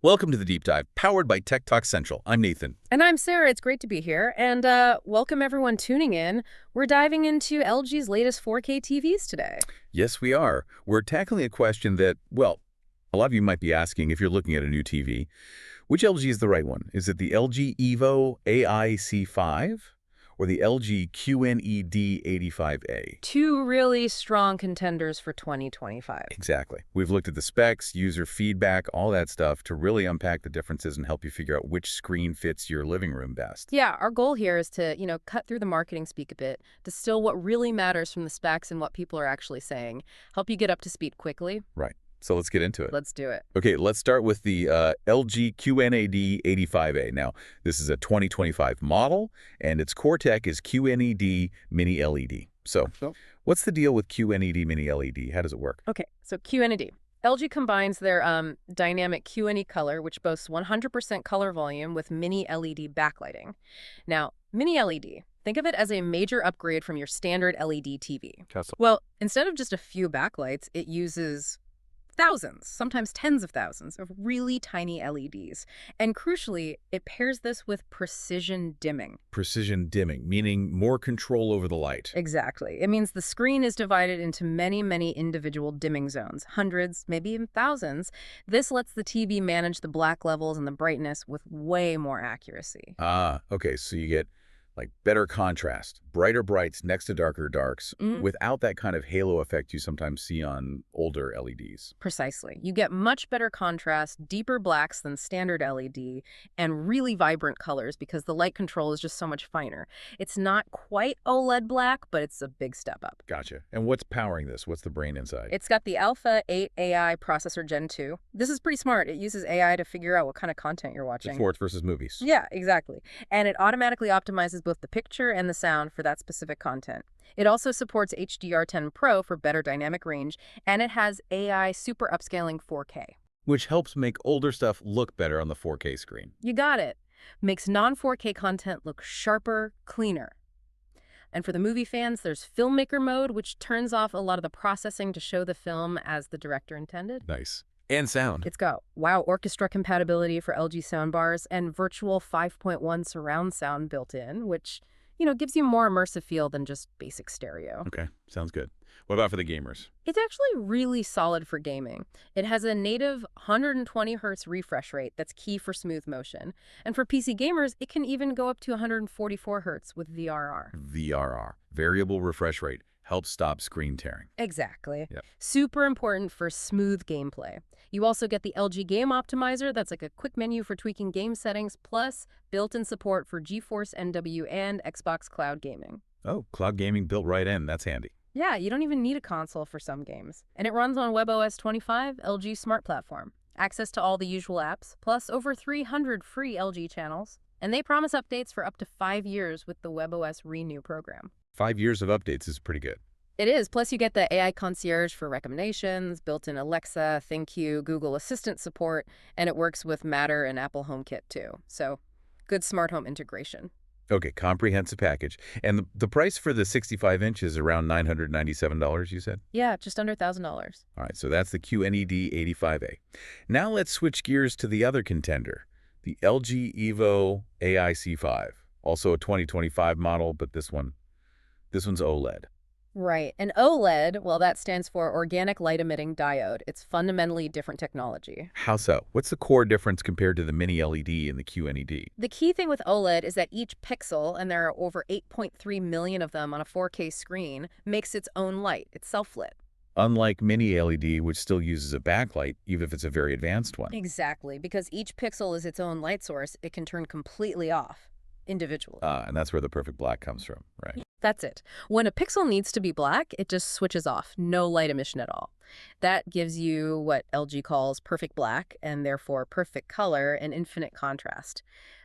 Welcome to the Deep Dive, powered by Tech Talk Central. I'm Nathan. And I'm Sarah. It's great to be here. And welcome everyone tuning in. We're diving into LG's latest 4K TVs today. Yes, we are. We're tackling a question that, well, a lot of you might be asking if you're looking at a new TV. Which LG is the right one? Is it the LG EVO AI C5 or the LG QNED85A? Two really strong contenders for 2025. Exactly. We've looked at the specs, user feedback, all that stuff to really unpack the differences and help you figure out which screen fits your living room best. Yeah, our goal here is to, cut through the marketing speak a bit, distill what really matters from the specs and what people are actually saying, help you get up to speed quickly. Right. So let's get into it. Let's do it. Okay, let's start with the LG QNED85A. Now, this is a 2025 model, and its core tech is QNED Mini LED. So, what's the deal with QNED Mini LED? How does it work? Okay, so QNED. LG combines their dynamic QNED color, which boasts 100% color volume with mini LED backlighting. Now, mini LED, think of it as a major upgrade from your standard LED TV. Well, instead of just a few backlights, it uses thousands, sometimes tens of thousands, of really tiny LEDs. And crucially, it pairs this with precision dimming. Precision dimming, meaning more control over the light. Exactly. It means the screen is divided into many, many individual dimming zones, hundreds, maybe even thousands. This lets the TV manage the black levels and the brightness with way more accuracy. Ah, okay, so you get like better contrast, brighter brights next to darker darks, without that kind of halo effect you sometimes see on older LEDs. Precisely. You get much better contrast, deeper blacks than standard LED, and really vibrant colors because the light control is just so much finer. It's not quite OLED black, but it's a big step up. Gotcha. And what's powering this? What's the brain inside? It's got the Alpha 8 AI processor Gen 2. This is pretty smart. It uses AI to figure out what kind of content you're watching. Sports versus movies. Yeah, exactly. And it automatically optimizes both the picture and the sound for that specific content. It also supports HDR10 Pro for better dynamic range, and it has AI super upscaling 4K. Which helps make older stuff look better on the 4K screen. You got it. Makes non-4K content look sharper, cleaner. And for the movie fans, there's filmmaker mode, which turns off a lot of the processing to show the film as the director intended. Nice. And sound. It's got wow orchestra compatibility for LG soundbars and virtual 5.1 surround sound built in, which, gives you more immersive feel than just basic stereo. Okay, sounds good. What about for the gamers? It's actually really solid for gaming. It has a native 120 Hz refresh rate that's key for smooth motion. And for PC gamers, it can even go up to 144 Hz with VRR. VRR, variable refresh rate, helps stop screen tearing. Exactly. Yep. Super important for smooth gameplay. You also get the LG Game Optimizer, that's like a quick menu for tweaking game settings, plus built-in support for GeForce NW and Xbox Cloud Gaming. Oh, cloud gaming built right in. That's handy. Yeah, you don't even need a console for some games. And it runs on WebOS 25, LG Smart Platform. Access to all the usual apps, plus over 300 free LG channels. And they promise updates for up to 5 years with the WebOS Renew program. 5 years of updates is pretty good. It is. Plus, you get the AI concierge for recommendations, built-in Alexa, ThinQ, Google Assistant support, and it works with Matter and Apple HomeKit too. So, good smart home integration. Okay, comprehensive package. And the price for the 65-inch is around $997, you said? Yeah, just under $1,000. All right, so that's the QNED85A. Now let's switch gears to the other contender, the LG EVO AI C5. Also a 2025 model, but this one's OLED. Right. And OLED, well, that stands for Organic Light Emitting Diode. It's fundamentally different technology. How so? What's the core difference compared to the mini LED and the QNED? The key thing with OLED is that each pixel, and there are over 8.3 million of them on a 4K screen, makes its own light. It's self-lit. Unlike mini LED, which still uses a backlight, even if it's a very advanced one. Exactly. Because each pixel is its own light source, it can turn completely off individually. And that's where the perfect black comes from, right? That's it. When a pixel needs to be black, it just switches off. No light emission at all. That gives you what LG calls perfect black, and therefore perfect color and infinite contrast.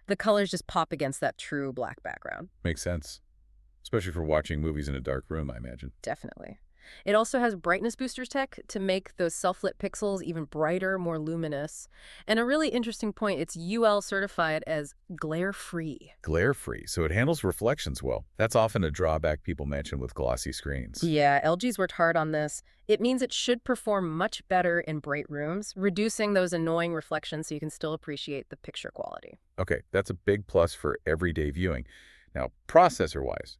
The colors just pop against that true black background. Makes sense. Especially for watching movies in a dark room, I imagine. Definitely. It also has brightness boosters tech to make those self-lit pixels even brighter, more luminous. And a really interesting point, it's UL certified as glare-free. Glare-free, so it handles reflections well. That's often a drawback people mention with glossy screens. Yeah, LG's worked hard on this. It means it should perform much better in bright rooms, reducing those annoying reflections so you can still appreciate the picture quality. Okay, that's a big plus for everyday viewing. Now, processor-wise,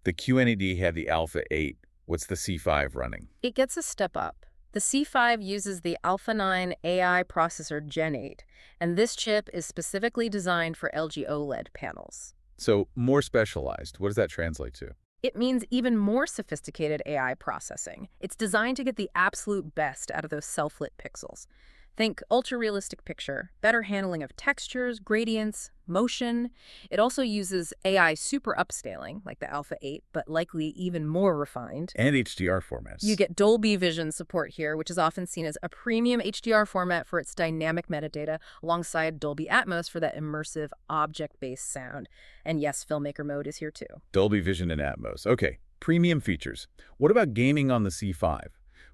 the QNED had the Alpha 8. What's the C5 running? It gets a step up. The C5 uses the Alpha 9 AI processor Gen 8, and this chip is specifically designed for LG OLED panels. So, more specialized. What does that translate to? It means even more sophisticated AI processing. It's designed to get the absolute best out of those self-lit pixels. Think ultra-realistic picture, better handling of textures, gradients, motion. It also uses AI super upscaling, like the Alpha 8, but likely even more refined. And HDR formats. You get Dolby Vision support here, which is often seen as a premium HDR format for its dynamic metadata, alongside Dolby Atmos for that immersive, object-based sound. And yes, Filmmaker mode is here too. Dolby Vision and Atmos. Okay, premium features. What about gaming on the C5?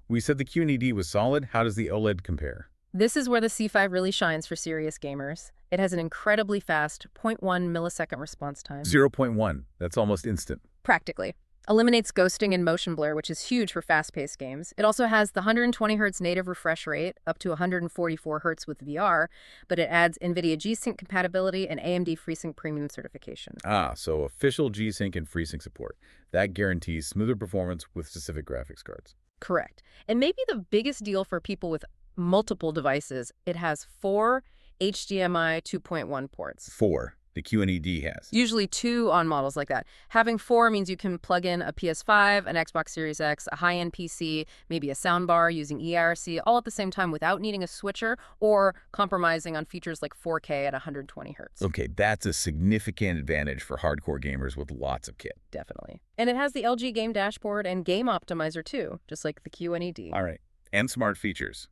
We said the QNED was solid. How does the OLED compare? This is where the C5 really shines for serious gamers. It has an incredibly fast 0.1 millisecond response time. 0.1. That's almost instant. Practically. Eliminates ghosting and motion blur, which is huge for fast-paced games. It also has the 120 Hz native refresh rate, up to 144 Hz with VR, but it adds NVIDIA G-Sync compatibility and AMD FreeSync Premium certification. Ah, so official G-Sync and FreeSync support. That guarantees smoother performance with specific graphics cards. Correct. And maybe the biggest deal for people with multiple devices, it has 4 HDMI 2.1 ports. 4. The QNED has. Usually 2 on models like that. Having 4 means you can plug in a PS5, an Xbox Series X, a high-end PC, maybe a soundbar using eIRC, all at the same time without needing a switcher or compromising on features like 4K at 120 Hz. Okay, that's a significant advantage for hardcore gamers with lots of kit. Definitely. And it has the LG Game Dashboard and Game Optimizer too, just like the QNED. All right. And smart features.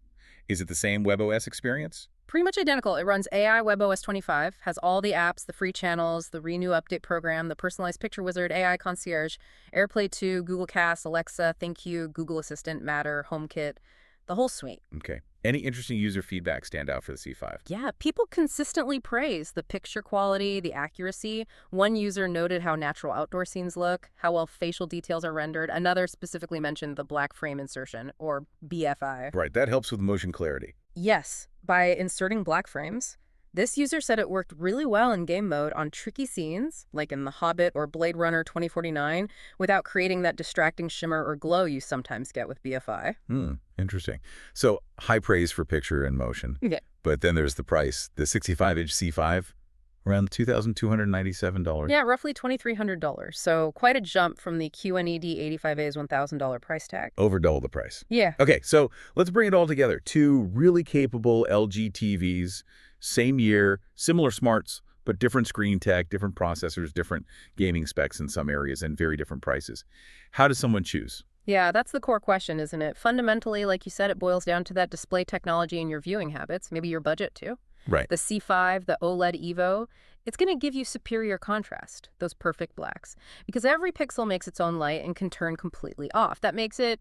Is it the same WebOS experience? Pretty much identical. It runs AI WebOS 25, has all the apps, the free channels, the Renew Update program, the personalized picture wizard, AI Concierge, AirPlay 2, Google Cast, Alexa, ThinkQ, Google Assistant, Matter, HomeKit, the whole suite. Okay. Any interesting user feedback stand out for the C5? Yeah, people consistently praise the picture quality, the accuracy. One user noted how natural outdoor scenes look, how well facial details are rendered. Another specifically mentioned the black frame insertion, or BFI. Right, that helps with motion clarity. Yes, by inserting black frames. This user said it worked really well in game mode on tricky scenes, like in The Hobbit or Blade Runner 2049, without creating that distracting shimmer or glow you sometimes get with BFI. Interesting. So, high praise for picture and motion. Yeah. But then there's the price. The 65-inch C5, around $2,297. Yeah, roughly $2,300. So quite a jump from the QNED85A's $1,000 price tag. Over double the price. Yeah. Okay, so let's bring it all together. 2 really capable LG TVs, same year, similar smarts, but different screen tech, different processors, different gaming specs in some areas, and very different prices. How does someone choose? Yeah, that's the core question, isn't it? Fundamentally, like you said, it boils down to that display technology and your viewing habits, maybe your budget too. Right. The C5, the OLED EVO, it's going to give you superior contrast, those perfect blacks, because every pixel makes its own light and can turn completely off. That makes it,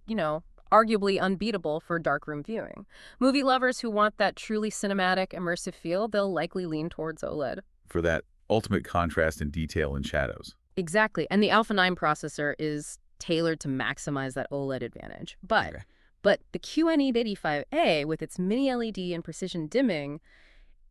arguably unbeatable for darkroom viewing. Movie lovers who want that truly cinematic, immersive feel, they'll likely lean towards OLED. For that ultimate contrast and detail and shadows. Exactly. And the Alpha 9 processor is tailored to maximize that OLED advantage. But the QNED85A, with its mini LED and precision dimming,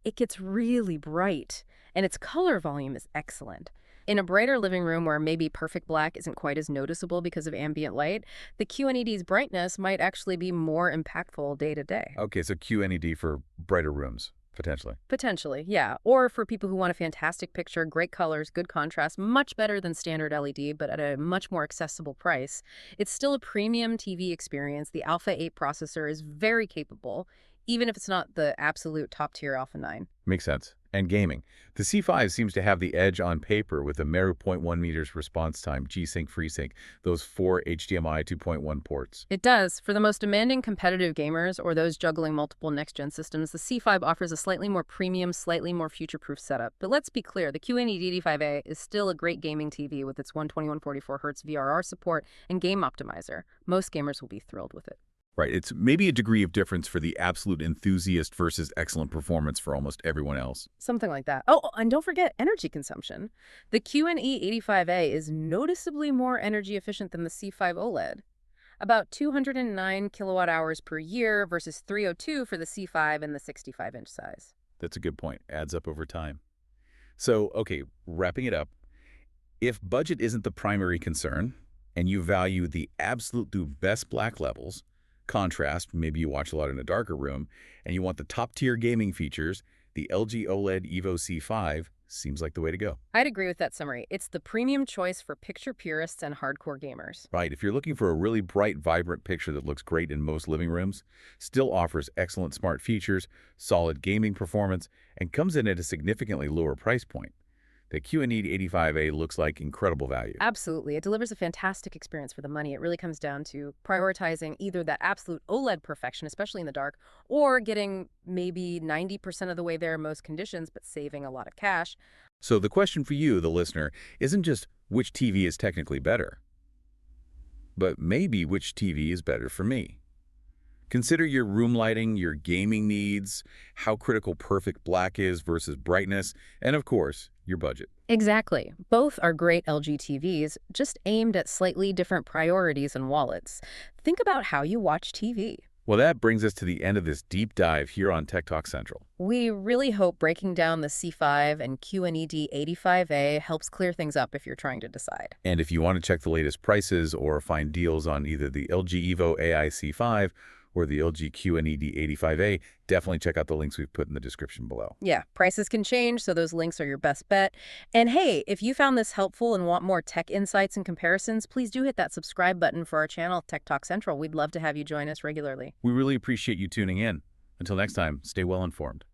it gets really bright, and its color volume is excellent. In a brighter living room where maybe perfect black isn't quite as noticeable because of ambient light, the QNED's brightness might actually be more impactful day to day. Okay, so QNED for brighter rooms, potentially. Potentially, yeah. Or for people who want a fantastic picture, great colors, good contrast, much better than standard LED, but at a much more accessible price. It's still a premium TV experience. The Alpha 8 processor is very capable, even if it's not the absolute top-tier Alpha 9. Makes sense. And gaming. The C5 seems to have the edge on paper with a mere 0.1 meters response time, G-Sync, FreeSync, those 4 HDMI 2.1 ports. It does. For the most demanding competitive gamers or those juggling multiple next-gen systems, the C5 offers a slightly more premium, slightly more future-proof setup. But let's be clear, the QNED85A is still a great gaming TV with its 121/44 Hz VRR support and game optimizer. Most gamers will be thrilled with it. Right, it's maybe a degree of difference for the absolute enthusiast versus excellent performance for almost everyone else. Something like that. Oh, and don't forget energy consumption. The QNE85A is noticeably more energy efficient than the C5 OLED. About 209 kilowatt hours per year versus 302 for the C5 and the 65-inch size. That's a good point. Adds up over time. So, okay, wrapping it up. If budget isn't the primary concern, and you value the absolute best black levels, contrast, maybe you watch a lot in a darker room, and you want the top-tier gaming features, the LG OLED EVO C5 seems like the way to go. I'd agree with that summary. It's the premium choice for picture purists and hardcore gamers. Right, if you're looking for a really bright, vibrant picture that looks great in most living rooms, still offers excellent smart features, solid gaming performance, and comes in at a significantly lower price point, the QNED85A looks like incredible value. Absolutely. It delivers a fantastic experience for the money. It really comes down to prioritizing either that absolute OLED perfection, especially in the dark, or getting maybe 90% of the way there in most conditions, but saving a lot of cash. So the question for you, the listener, isn't just which TV is technically better, but maybe which TV is better for me. Consider your room lighting, your gaming needs, how critical perfect black is versus brightness, and of course, your budget. Exactly. Both are great LG TVs, just aimed at slightly different priorities and wallets. Think about how you watch TV. Well, that brings us to the end of this deep dive here on Tech Talk Central. We really hope breaking down the C5 and QNED85A helps clear things up if you're trying to decide. And if you want to check the latest prices or find deals on either the LG EVO AI C5 or the LG QNED85A, definitely check out the links we've put in the description below. Yeah, prices can change, so those links are your best bet. And hey, if you found this helpful and want more tech insights and comparisons, please do hit that subscribe button for our channel, Tech Talk Central. We'd love to have you join us regularly. We really appreciate you tuning in. Until next time, stay well informed.